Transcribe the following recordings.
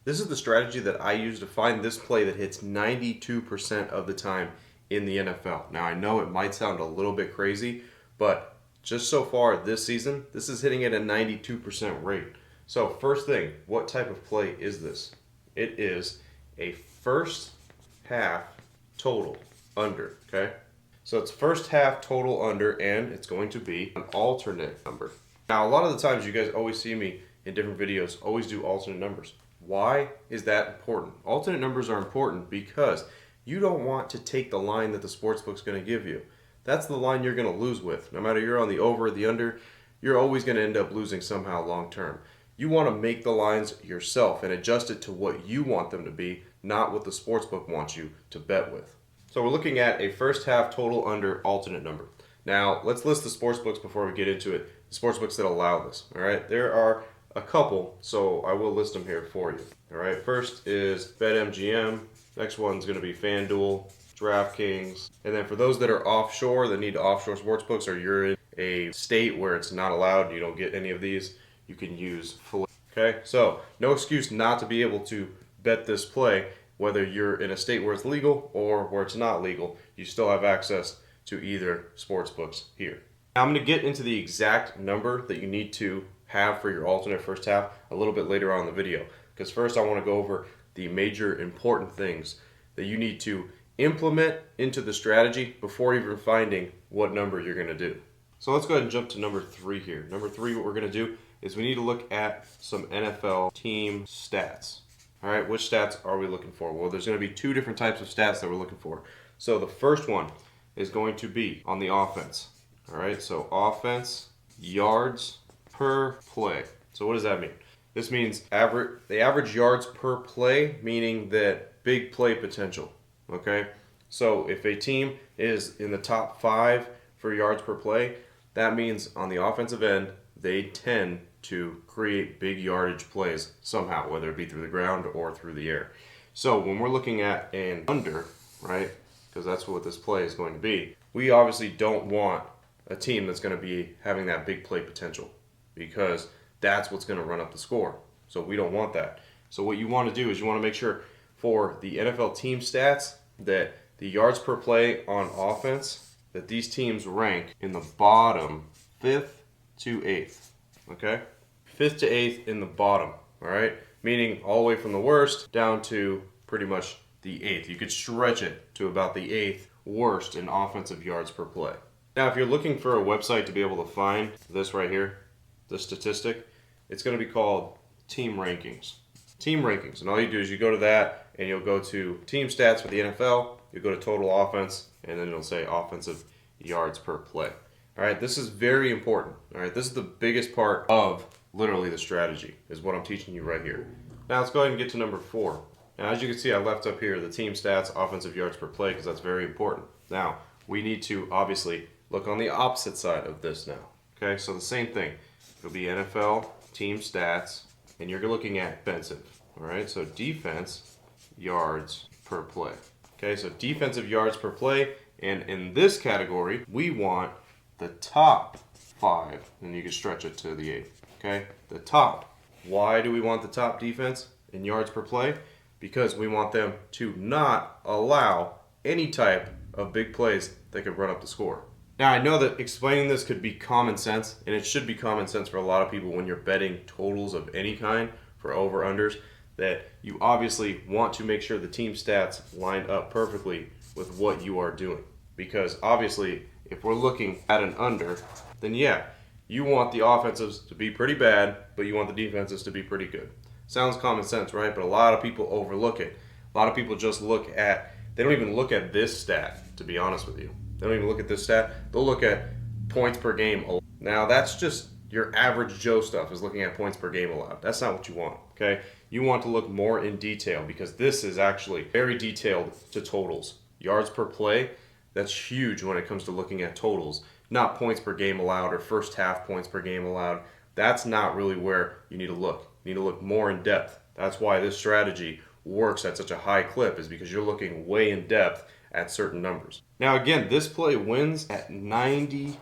This is the strategy that I use to find this play that hits 92% of the time in the NFL. Now, I know it might sound a little bit crazy, but just so far this season, this is hitting at a 92% rate. So first thing, what type of play is this? It is a first half total under, okay? So it's first half total under, and it's going to be an alternate number. Now, a lot of the times you guys always see me in different videos always do alternate numbers. Why is that important? Alternate numbers are important because you don't want to take the line that the sportsbook's going to give you. That's the line you're going to lose with. No matter you're on the over or the under, you're always going to end up losing somehow long term. You want to make the lines yourself and adjust it to what you want them to be, not what the sportsbook wants you to bet with. So we're looking at a first half total under alternate number. Now, let's list the sportsbooks before we get into it. The sportsbooks that allow this. All right, there are a couple, so I will list them here for you. All right, first is BetMGM. Next one's going to be FanDuel, DraftKings, and then for those that are offshore, that need offshore sportsbooks, or you're in a state where it's not allowed, you don't get any of these, you can use Flip. Okay, so no excuse not to be able to bet this play, whether you're in a state where it's legal or where it's not legal. You still have access to either sportsbooks here. Now I'm going to get into the exact number that you need to have for your alternate first half a little bit later on in the video, because first I want to go over the major important things that you need to implement into the strategy before even finding what number you're going to do. So let's go ahead and jump to number 3 here. Number 3, what we're going to do is we need to look at some NFL team stats. All right, which stats are we looking for? Well, there's going to be 2 different types of stats that we're looking for. So the first one is going to be on the offense. All right, so offense, yards per play. So what does that mean? This means the average yards per play, meaning that big play potential. Okay, so if a team is in the top 5 for yards per play, that means on the offensive end, they tend to create big yardage plays somehow, whether it be through the ground or through the air. So when we're looking at an under, right, because that's what this play is going to be, we obviously don't want a team that's going to be having that big play potential, because that's what's going to run up the score. So we don't want that. So what you want to do is you want to make sure for the NFL team stats that the yards per play on offense, that these teams rank in the bottom 5th to 8th. Okay? 5th to 8th in the bottom. All right? Meaning all the way from the worst down to pretty much the 8th. You could stretch it to about the 8th worst in offensive yards per play. Now, if you're looking for a website to be able to find this right here, the statistic, it's going to be called Team Rankings. Team Rankings. And all you do is you go to that and you'll go to team stats for the NFL, you go to total offense, and then it'll say offensive yards per play. All right, this is very important. All right, this is the biggest part of literally the strategy, is what I'm teaching you right here. Now let's go ahead and get to number 4. Now, as you can see, I left up here the team stats, offensive yards per play, because that's very important. Now, we need to obviously look on the opposite side of this now. Okay, so the same thing. It'll be NFL team stats, and you're looking at defensive. All right, so defense yards per play. Okay, so defensive yards per play, and in this category, we want the top 5, and you can stretch it to the 8th. Okay, the top. Why do we want the top defense in yards per play? Because we want them to not allow any type of big plays that could run up the score. Now, I know that explaining this could be common sense, and it should be common sense for a lot of people when you're betting totals of any kind for over-unders, that you obviously want to make sure the team stats line up perfectly with what you are doing. Because obviously, if we're looking at an under, then yeah, you want the offensives to be pretty bad, but you want the defenses to be pretty good. Sounds common sense, right? But a lot of people overlook it. A lot of people just they don't even look at this stat, to be honest with you. They don't even look at this stat. They'll look at points per game. Now, that's just your average Joe stuff, is looking at points per game allowed. That's not what you want, okay? You want to look more in detail, because this is actually very detailed to totals. Yards per play, that's huge when it comes to looking at totals. Not points per game allowed or first half points per game allowed. That's not really where you need to look. You need to look more in depth. That's why this strategy works at such a high clip, is because you're looking way in depth at certain numbers. Now again, this play wins at 92%,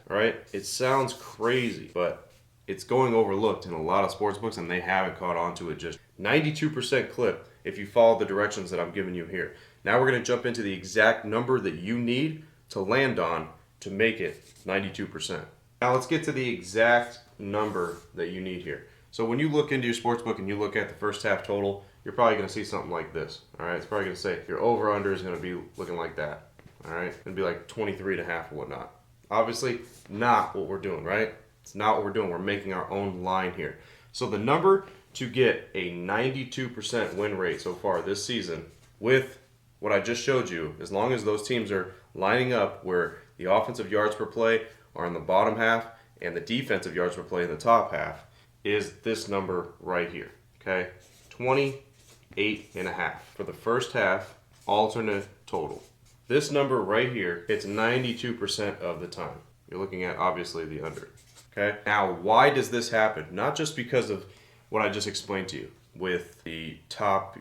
right? It sounds crazy, but it's going overlooked in a lot of sports books, and they haven't caught on to it. Just 92% clip if you follow the directions that I'm giving you here. Now we're going to jump into the exact number that you need to land on to make it 92%. Now let's get to the exact number that you need here. So when you look into your sports book and you look at the first half total, you're probably going to see something like this. All right, it's probably going to say your over-under is going to be looking like that. All right, it's going to be like 23.5 or whatnot. Obviously, not what we're doing, right? It's not what we're doing. We're making our own line here. So the number to get a 92% win rate so far this season with what I just showed you, as long as those teams are lining up where the offensive yards per play are in the bottom half and the defensive yards per play in the top half, is this number right here, okay? 28.5 for the first half alternate total. This number right here, it's 92% of the time. You're looking at, obviously, the under, okay? Now, why does this happen? Not just because of what I just explained to you with the top,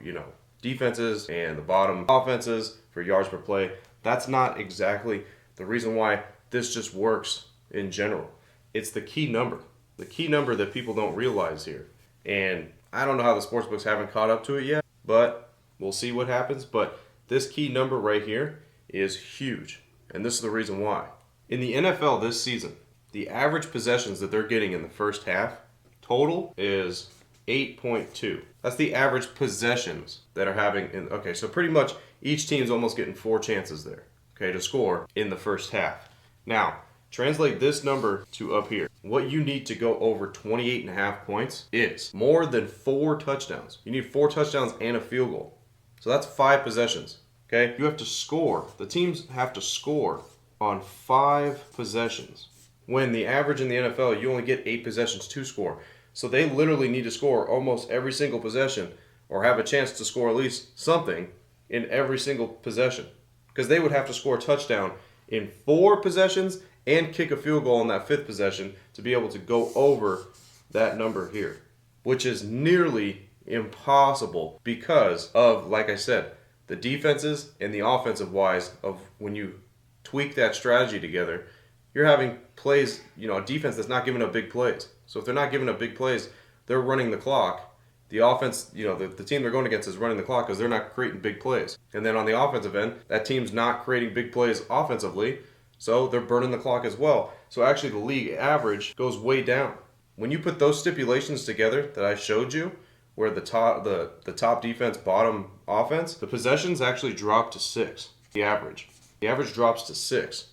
defenses and the bottom offenses for yards per play. That's not exactly the reason why this just works in general. It's the key number that people don't realize here. And I don't know how the sportsbooks haven't caught up to it yet, but we'll see what happens. But this key number right here is huge, and this is the reason why. In the NFL this season, the average possessions that they're getting in the first half total is 8.2. That's the average possessions that are having okay, so pretty much each team's almost getting 4 chances there, okay, to score in the first half. Now, translate this number to up here. What you need to go over 28.5 points is more than 4 touchdowns. You need 4 touchdowns and a field goal. So that's 5 possessions, okay? You have to score. The teams have to score on 5 possessions. When the average in the NFL, you only get 8 possessions to score. So they literally need to score almost every single possession or have a chance to score at least something in every single possession. Because they would have to score a touchdown in 4 possessions and kick a field goal on that 5th possession to be able to go over that number here, which is nearly impossible because of, like I said, the defenses and the offensive wise of when you tweak that strategy together, you're having plays, a defense that's not giving up big plays. So if they're not giving up big plays, they're running the clock. The offense, the team they're going against is running the clock because they're not creating big plays. And then on the offensive end, that team's not creating big plays offensively, so they're burning the clock as well. So actually the league average goes way down. When you put those stipulations together that I showed you, where the top defense, bottom offense, the possessions actually drop to 6, the average. The average drops to 6.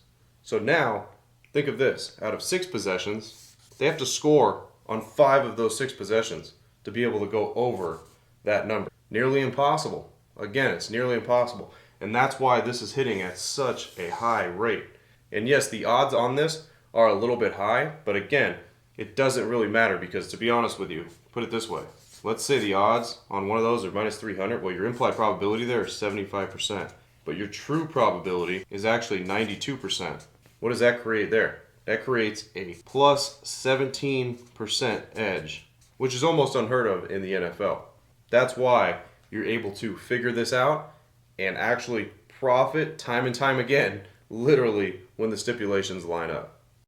So now, think of this. Out of 6 possessions, they have to score on 5 of those 6 possessions to be able to go over that number. Nearly impossible. Again, it's nearly impossible. And that's why this is hitting at such a high rate. And yes, the odds on this are a little bit high, but again, it doesn't really matter because, to be honest with you, put it this way. Let's say the odds on one of those are minus 300. Well, your implied probability there is 75%. But your true probability is actually 92%. What does that create there? That creates a plus 17% edge, which is almost unheard of in the NFL. That's why you're able to figure this out and actually profit time and time again, literally, when the stipulations line up.